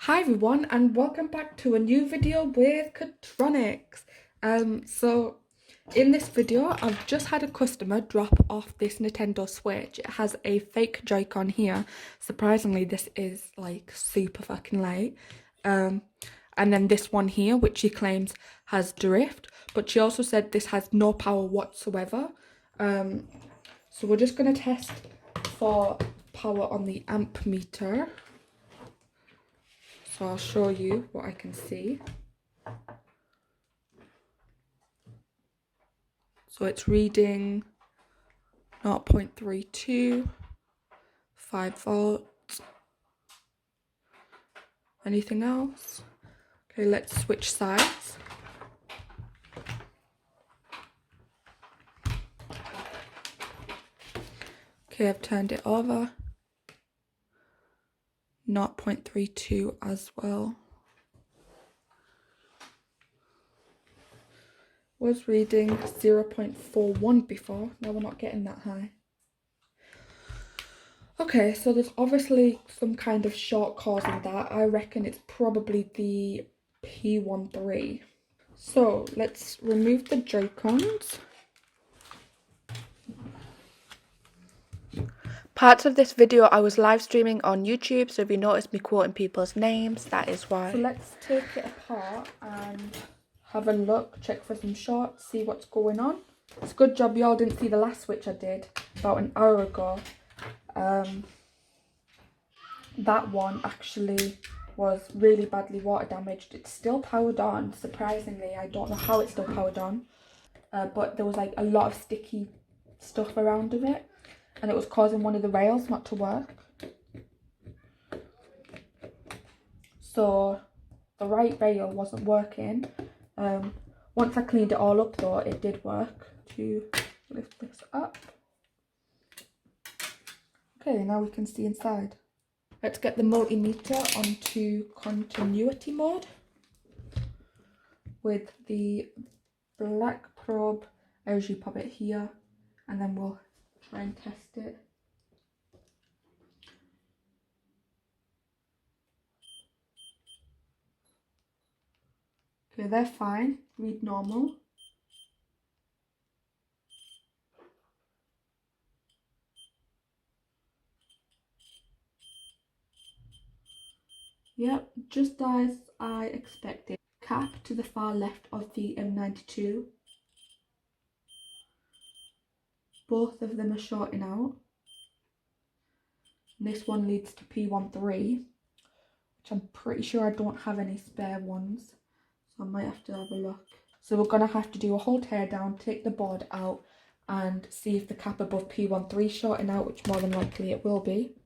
Hi everyone and welcome back to a new video with Katronics. So in this video I've just had a customer drop off this Nintendo Switch. It has a fake Joy-Con here. Surprisingly, this is like super fucking light. And then this one here, which she claims has drift, but she also said this has no power whatsoever. So we're just gonna test for power on the amp meter. So I'll show you what I can see. So it's reading 0.32, 5 volts. Anything else? Okay, let's switch sides. Okay, I've turned it over. 0.32 as well. Was reading 0.41 before. Now we're not getting that high. Okay, so there's obviously some kind of short causing that. I reckon it's probably the P13. So let's remove the Joy-Cons. Parts of this video I was live streaming on YouTube, so if you notice me quoting people's names, that is why. So let's take it apart and have a look, check for some shorts, see what's going on. It's a good job y'all didn't see the last switch I did about an hour ago. That one actually was really badly water damaged. It's still powered on, surprisingly. I don't know how it's still powered on, but there was like a lot of sticky stuff around of it, and it was causing one of the rails not to work. So the right rail wasn't working. Once I cleaned it all up though, it did work. To lift this up. Okay, now we can see inside. Let's get the multimeter onto continuity mode with the black probe. I usually pop it here and then we'll try and test it. Okay, they're fine. Read normal. Yep, just as I expected. Cap to the far left of the M92. Both of them are shorting out. And this one leads to P13, which I'm pretty sure I don't have any spare ones. So I might have to have a look. So we're going to have to do a whole tear down, take the board out and see if the cap above P13 is shorting out, which more than likely it will be.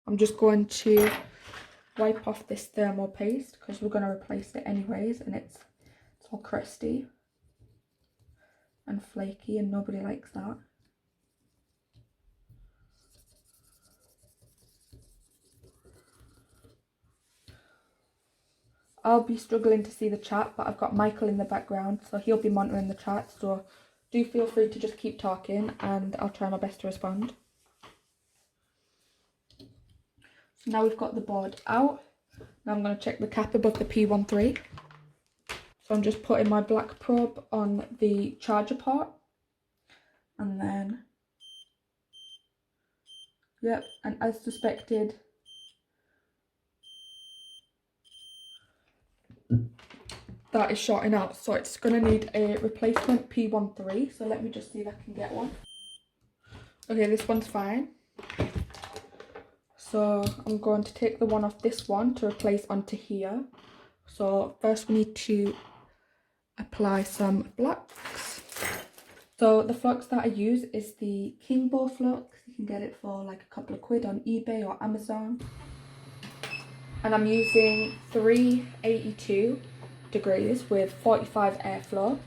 I'm just going to wipe off this thermal paste because we're going to replace it anyways and it's all crusty. and flaky, and nobody likes that. I'll be struggling to see the chat, but I've got Michael in the background, so he'll be monitoring the chat, so do feel free to just keep talking and I'll try my best to respond. So now we've got the board out. Now I'm going to check the cap above the P13. So I'm just putting my black probe on the charger port, and then, yep, and as suspected, that is shorting out, so it's going to need a replacement P13. So let me just see if I can get one. Okay, this one's fine. So I'm going to take the one off this one to replace onto here. So first we need to apply some flux. So the flux that I use is the Kingbo flux. You can get it for like a couple of quid on eBay or Amazon. And I'm using 382 degrees with 45 airflow.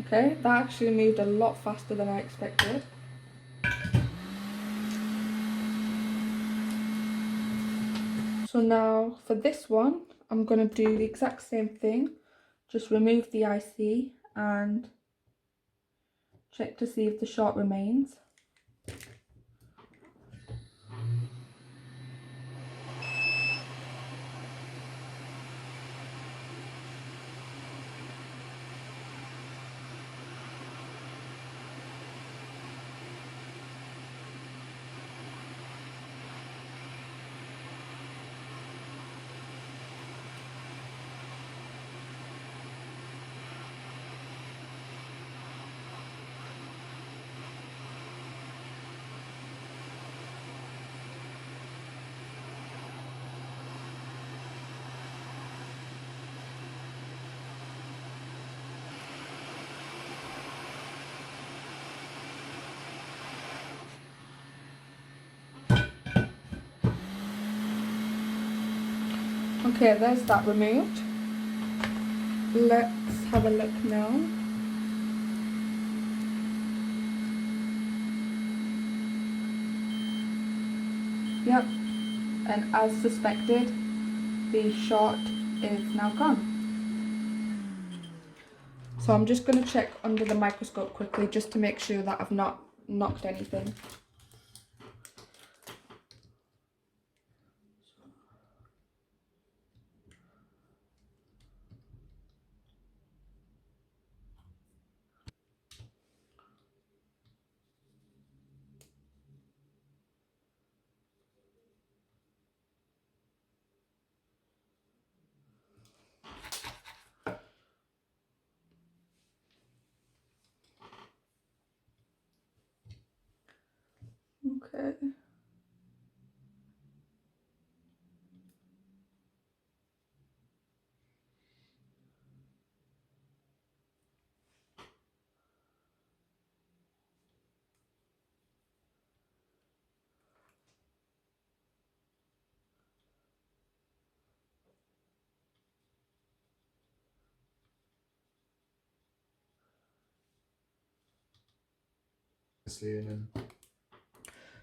Okay, that actually moved a lot faster than I expected. So now for this one, I'm going to do the exact same thing. Just remove the IC and check to see if the short remains. Okay, there's that removed. Let's have a look now. Yep, and as suspected, the short is now gone. So I'm just going to check under the microscope quickly just to make sure that I've not knocked anything. Okay.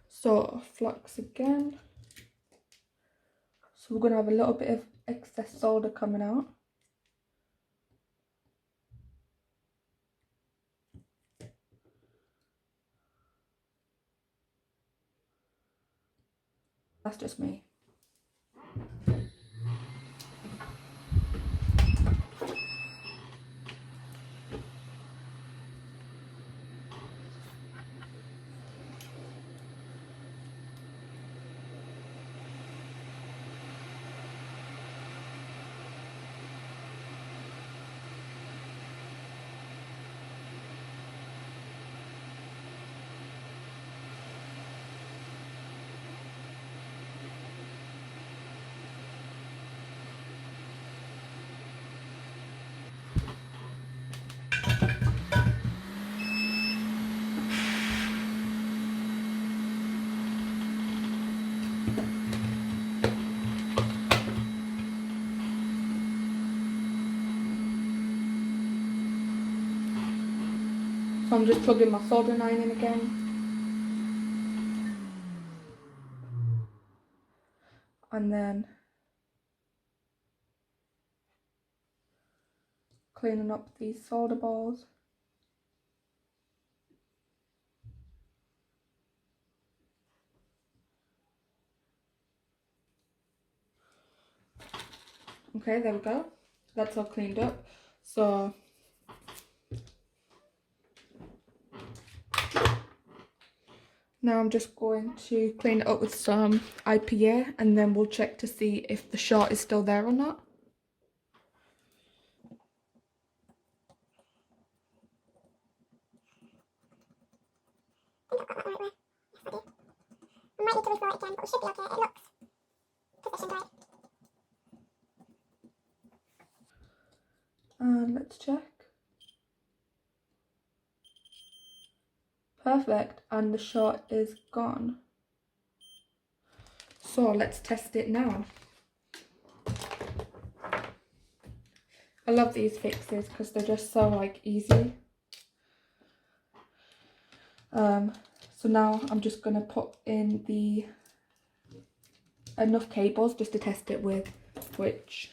So flux again. So we're going to have a little bit of excess solder coming out. That's just me. So I'm just plugging my soldering iron in again. And then cleaning up these solder balls. Okay, there we go. That's all cleaned up. So now I'm just going to clean it up with some IPA and then we'll check to see if the short is still there or not. Might need to restore it again, but we should be okay. It looks positioned right. And let's check. Perfect, and the short is gone. So let's test it now. I love these fixes because they're just so like easy. So now I'm just gonna put in the enough cables just to test it with, which,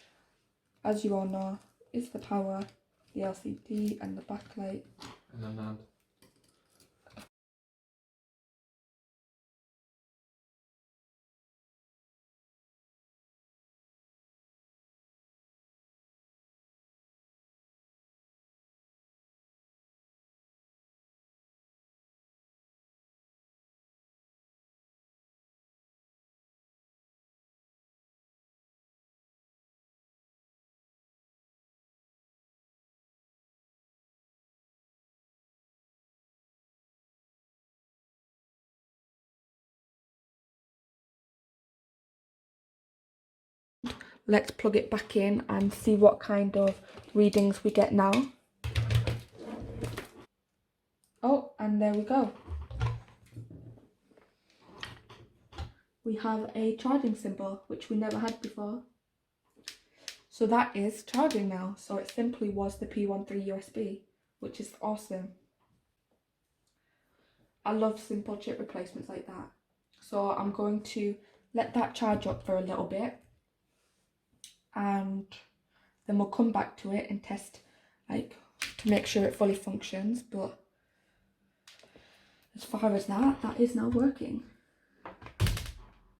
as you all know, is the power, the LCD, and the backlight. And then that. Let's plug it back in and see what kind of readings we get now. Oh, and there we go. We have a charging symbol, which we never had before. So that is charging now. So it simply was the P13USB, which is awesome. I love simple chip replacements like that. So I'm going to let that charge up for a little bit and then we'll come back to it and test like to make sure it fully functions. But as far as that is now working.